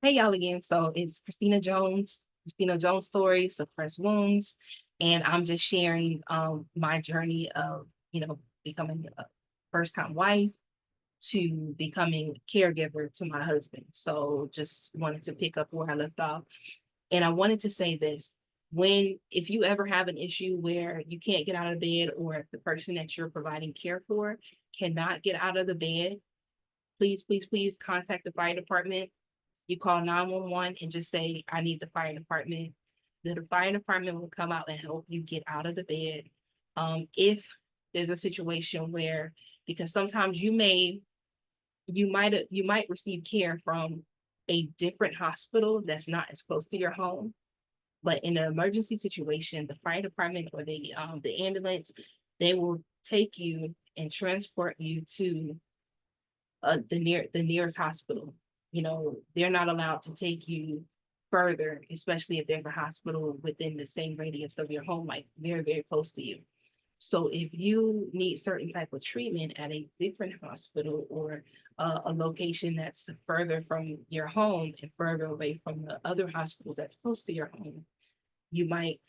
Hey y'all again. So it's Christina Jones story, suppressed wounds. And I'm just sharing my journey of, becoming a first time wife to becoming caregiver to my husband. So just wanted to pick up where I left off. And I wanted to say this. If you ever have an issue where you can't get out of bed, or if the person that you're providing care for cannot get out of the bed, please, please, please contact the fire department. You call 911 and just say, I need the fire department. The fire department will come out and help you get out of the bed. If there's a situation where, because sometimes you might receive care from a different hospital that's not as close to your home. But in an emergency situation, the fire department or the ambulance, they will take you and transport you to the nearest hospital. They're not allowed to take you further, especially if there's a hospital within the same radius of your home, like very, very close to you. So if you need certain type of treatment at a different hospital, or a location that's further from your home and further away from the other hospitals that's close to your home, you might,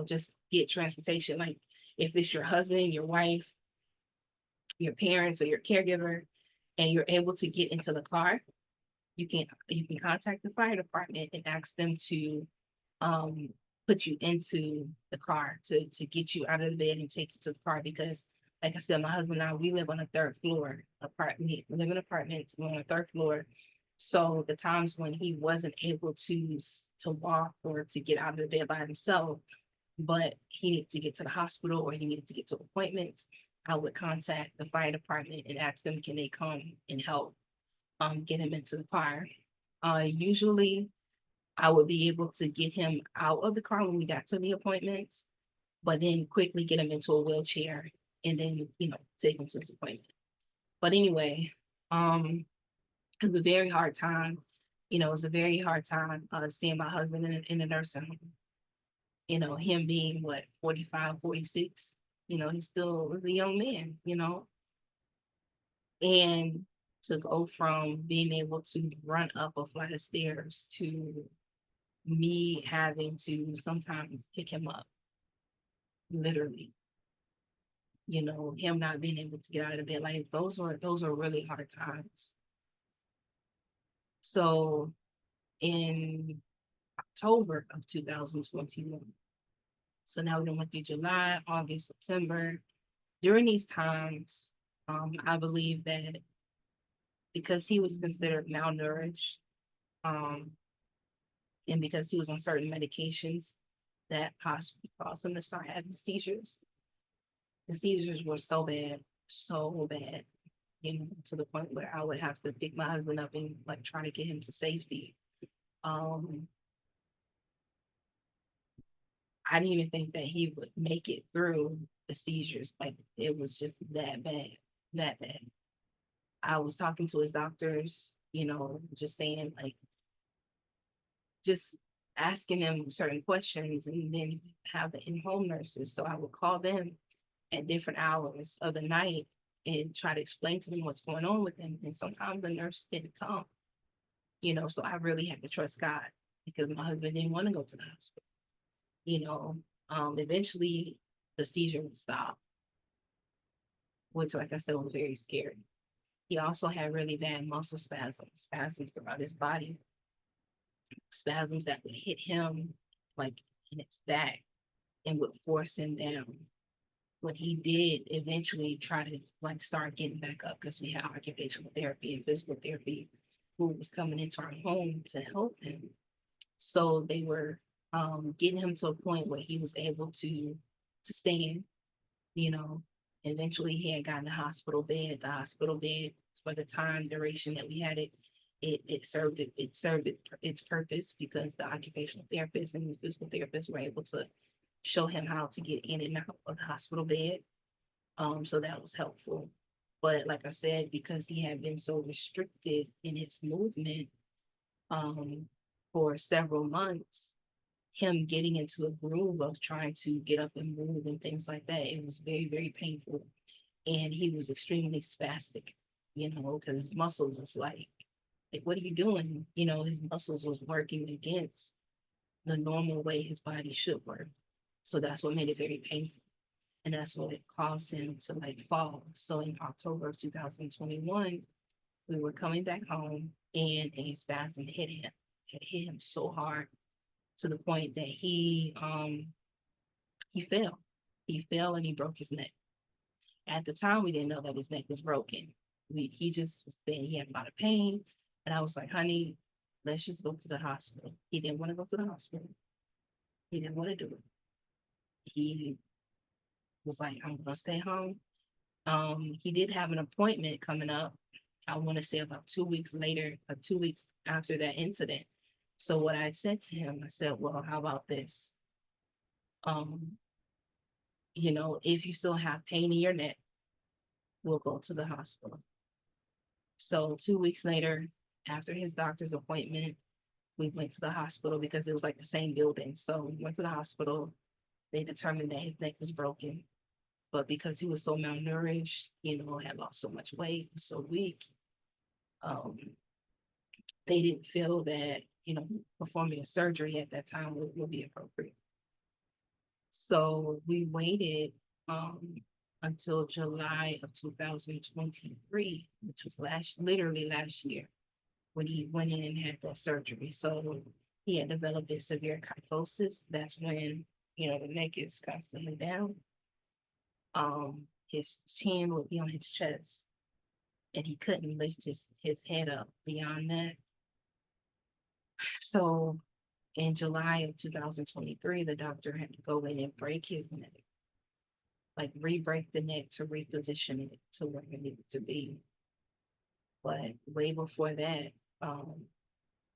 just get transportation. Like if it's your husband, your wife, your parents, or your caregiver, and you're able to get into the car, you can contact the fire department and ask them to um put you into the car to get you out of the bed and take you to the car. Because like I said, my husband and I, we live on a third floor apartment. We live in apartments, we're on a third floor. So the times when he wasn't able to walk or to get out of the bed by himself, but he needed to get to the hospital or he needed to get to appointments, I would contact the fire department and ask them, can they come and help get him into the car. Usually, I would be able to get him out of the car when we got to the appointments, but then quickly get him into a wheelchair and then, take him to his appointment. But anyway, um, it was a very hard time. It was a very hard time seeing my husband in the nursing home. Him being what, 45, 46. He still was a young man, and to go from being able to run up a flight of stairs to me having to sometimes pick him up, literally, him not being able to get out of the bed. Like those are really hard times. So in October of 2021, so now we went through July, August, September. During these times, I believe that because he was considered malnourished, um, and because he was on certain medications that possibly caused him to start having seizures. The seizures were so bad, to the point where I would have to pick my husband up and like try to get him to safety. Um, I didn't even think that he would make it through the seizures. Like it was just that bad, that bad. I was talking to his doctors, just saying like, just asking them certain questions, and then have the in-home nurses. So I would call them at different hours of the night and try to explain to them what's going on with him. And sometimes the nurse didn't come, so I really had to trust God because my husband didn't want to go to the hospital. You know, Eventually the seizure would stop, which, like I said, was very scary. He also had really bad muscle spasms throughout his body, spasms that would hit him like in his back and would force him down. What he did eventually try to like start getting back up, because we had occupational therapy and physical therapy who was coming into our home to help him. So they were getting him to a point where he was able to stand, you know. Eventually he had gotten a hospital bed. The hospital bed, for the time duration that we had it, its purpose, because the occupational therapist and the physical therapist were able to show him how to get in and out of the hospital bed. So that was helpful. But like I said, because he had been so restricted in his movement um, for several months, him getting into a groove of trying to get up and move and things like that, it was very, very painful. And he was extremely spastic, because his muscles was like, Like, what are you doing? You know, his muscles was working against the normal way his body should work. So that's what made it very painful. And that's what it caused him to like fall. So in October of 2021, we were coming back home and a spasm hit him. It hit him so hard to the point that he fell. He fell and he broke his neck. At the time, we didn't know that his neck was broken. He just was saying he had a lot of pain. And I was like, honey, let's just go to the hospital. He didn't want to go to the hospital. He didn't want to do it. He was like, I'm going to stay home. He did have an appointment coming up. I want to say about 2 weeks later, 2 weeks after that incident. So what I said to him, I said, well, how about this? Um, if you still have pain in your neck, we'll go to the hospital. So 2 weeks later, after his doctor's appointment, we went to the hospital because it was like the same building. So we went to the hospital. They determined that his neck was broken. But because he was so malnourished, had lost so much weight, so weak, um, they didn't feel that, performing a surgery at that time would be appropriate. So we waited until July of 2023, which was literally last year, when he went in and had that surgery. So he had developed a severe kyphosis. That's when, the neck is constantly down. His chin would be on his chest, and he couldn't lift his head up beyond that. So in July of 2023, the doctor had to go in and break his neck, like re-break the neck to reposition it to where it needed to be. But way before that,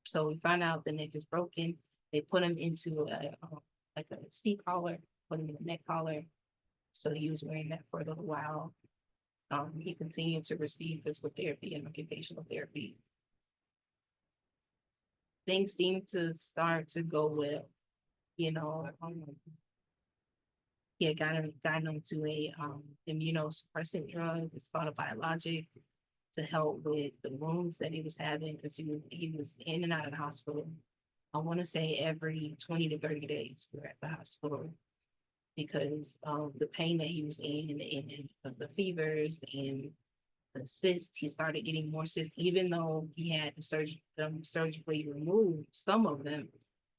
so we found out the neck is broken. They put him into like a seat collar, put him in a neck collar. So he was wearing that for a little while. He continued to receive physical therapy and occupational therapy. Things seemed to start to go well. He had gotten onto a immunosuppressant drug. It's called a biologic to help with the wounds that he was having because he was in and out of the hospital. I want to say every 20 to 30 days we were at the hospital because of the pain that he was in and the fevers and the cysts. He started getting more cysts, even though he had surgically removed some of them.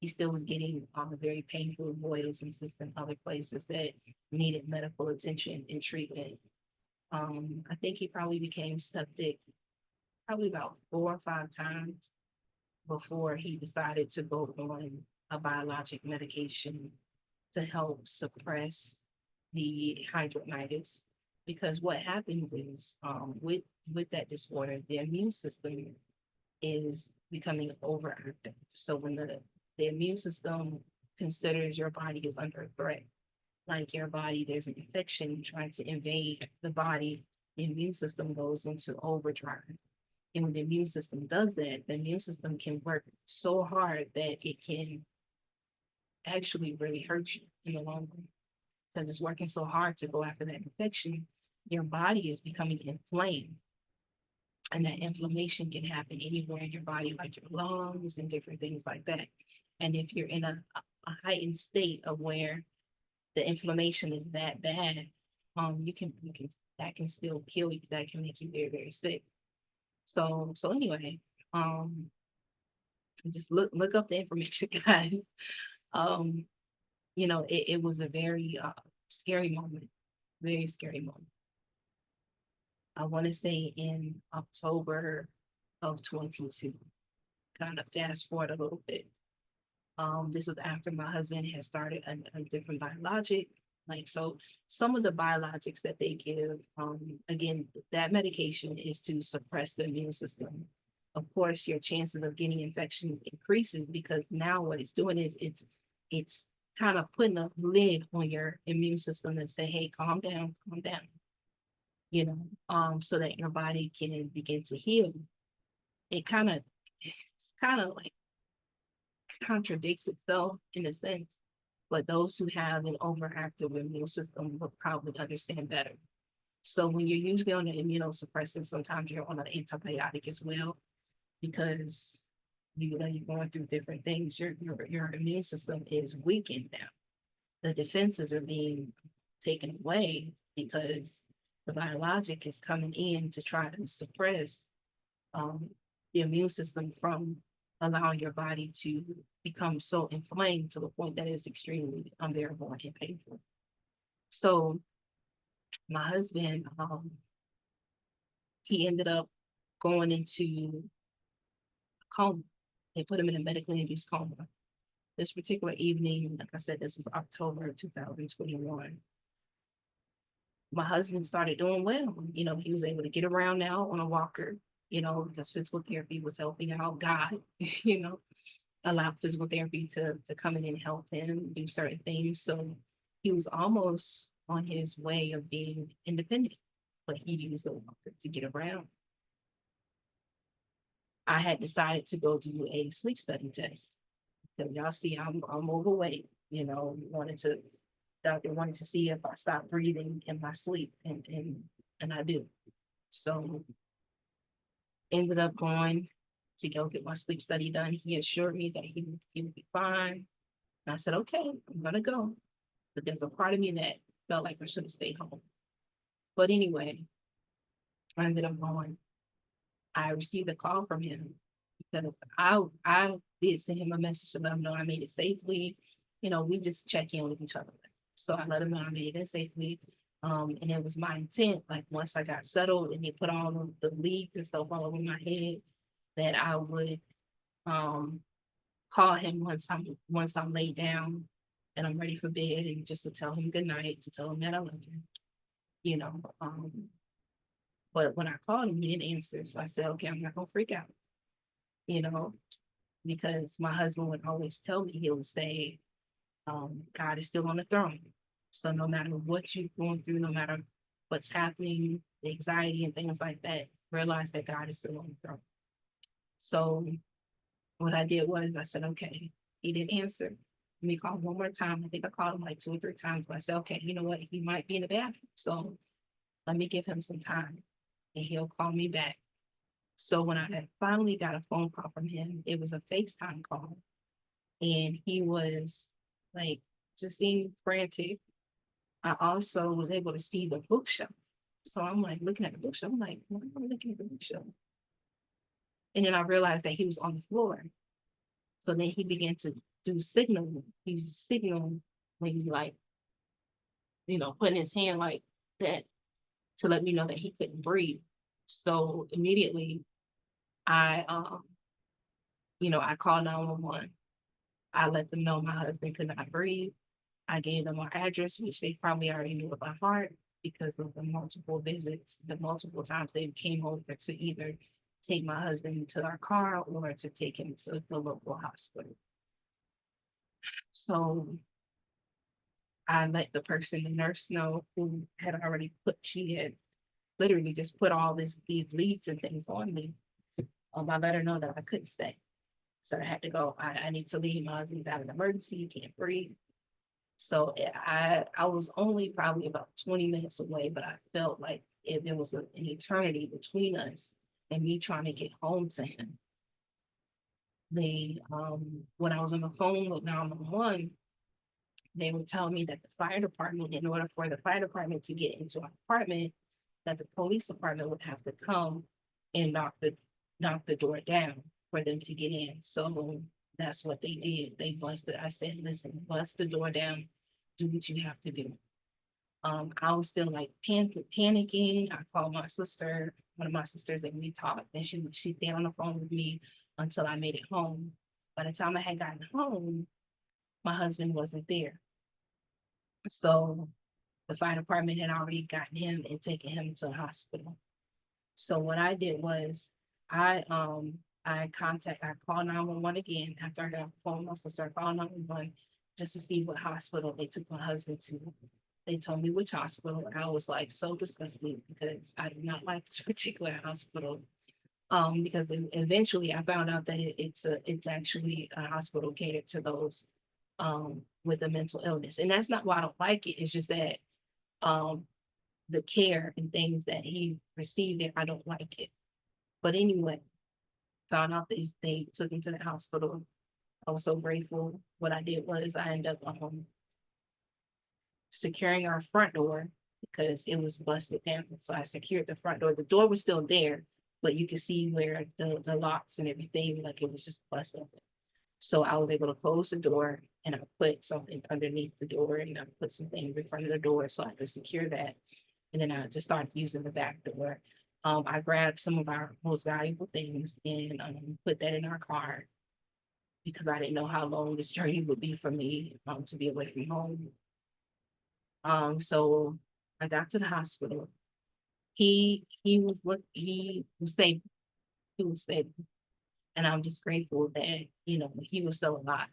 He still was getting very painful boils and cysts in other places that needed medical attention and treatment. I think he probably became septic probably about 4 or 5 times before he decided to go on a biologic medication to help suppress the hidradenitis. Because what happens is with that disorder, the immune system is becoming overactive. So when the immune system considers your body is under threat, like your body, there's an infection trying to invade the body, the immune system goes into overdrive. And when the immune system does that, the immune system can work so hard that it can actually really hurt you in the long run because it's working so hard to go after that infection. Your body is becoming inflamed, and that inflammation can happen anywhere in your body, like your lungs and different things like that. And if you're in a heightened state of where the inflammation is that bad, you can that can still kill you. That can make you very, very sick. So anyway, um, just look up the information, guys. Um, it was a very scary moment, very scary moment. I want to say in October of 22, kind of fast forward a little bit. This was after my husband had started a different biologic. Like, so some of the biologics that they give, again, that medication is to suppress the immune system. Of course, your chances of getting infections increases because now what it's doing is it's kind of putting a lid on your immune system and say, hey, calm down, so that your body can begin to heal. It's kind of like contradicts itself in a sense, but those who have an overactive immune system will probably understand better. So when you're usually on an immunosuppressant, sometimes you're on an antibiotic as well. because you're going through different things. Your immune system is weakened now. The defenses are being taken away because the biologic is coming in to try to suppress um, the immune system from allowing your body to become so inflamed to the point that it's extremely unbearable and painful. So my husband, he ended up going into a coma. They put him in a medically induced coma. This particular evening, like I said, this was October 2021. My husband started doing well. He was able to get around now on a walker, because physical therapy was helping out. God, you know, allowed physical therapy to come in and help him do certain things. So he was almost on his way of being independent, but he used the walker to get around. I had decided to go do a sleep study test because y'all see I'm overweight. Wanted to doctor wanted to see if I stopped breathing in my sleep, and I do. So ended up going to go get my sleep study done. He assured me that he would be fine. And I said, okay, I'm gonna go. But there's a part of me that felt like I should have stayed home. But anyway, I ended up going. I received a call from him because I did send him a message to let him know I made it safely. We just check in with each other. So I let him know I made it safely. And it was my intent, like once I got settled and they put all of the leads and stuff all over my head, that I would um call him once I'm laid down and I'm ready for bed, and just to tell him good night, to tell him that I love him, you know. But when I called him, he didn't answer. So I said, okay, I'm not gonna freak out, you know, because my husband would always tell me, he would say, God is still on the throne. So no matter what you're going through, no matter what's happening, the anxiety and things like that, realize that God is still on the throne. So what I did was I said, okay, he didn't answer. Let me call him one more time. I think I called him like 2 or 3 times, but I said, okay, you know what? He might be in the bathroom. So let me give him some time and he'll call me back. So when I had finally got a phone call from him, it was a FaceTime call. And he was like just seemed frantic. I also was able to see the bookshelf. So I'm like looking at the bookshelf. I'm like, why am I looking at the bookshelf? And then I realized that he was on the floor. So then he began to do signaling. He's signaling when he like, putting his hand like that to let me know that he couldn't breathe. So immediately I I called 911. I let them know my husband could not breathe. I gave them our address, which they probably already knew by heart because of the multiple visits, the multiple times they came over to either take my husband to our car or to take him to the local hospital. So I let the nurse know who had already she had literally just put all these leads and things on me. I let her know that I couldn't stay. So I had to go. I need to leave. My husband's out of an emergency. You can't breathe. So I was only probably about 20 minutes away, but I felt like there was an eternity between us and me trying to get home to him. When I was on the phone with 911, they were telling me that the fire department, in order for the fire department to get into our apartment, that the police department would have to come and knock the door down for them to get in. So that's what they did. They busted. I said, listen, bust the door down, do what you have to do. I was still like panicking. I called my sister, one of my sisters, and we talked. And she stayed on the phone with me until I made it home. By the time I had gotten home, my husband wasn't there. So the fire department had already gotten him and taken him to the hospital. So what I did was I called 911 again after I got off the phone. My sister called 911 just to see what hospital they took my husband to. They told me which hospital. I was like so disgusted because I do not like this particular hospital. Because eventually I found out that it's actually a hospital catered to those with a mental illness. And that's not why I don't like it. It's just that um the care and things that he received there, I don't like it. But anyway, found out that they took him to the hospital. I was so grateful. What I did was I ended up securing our front door because it was busted down. So I secured the front door. The door was still there, but you could see where the locks and everything, like it was just busted. So I was able to close the door and I put something underneath the door and I put some things in front of the door so I could secure that. And then I just started using the back door. I grabbed some of our most valuable things and put that in our car because I didn't know how long this journey would be for me to be away from home. So I got to the hospital. He was stable. He was stable, and I'm just grateful that he was still alive.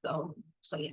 So yeah.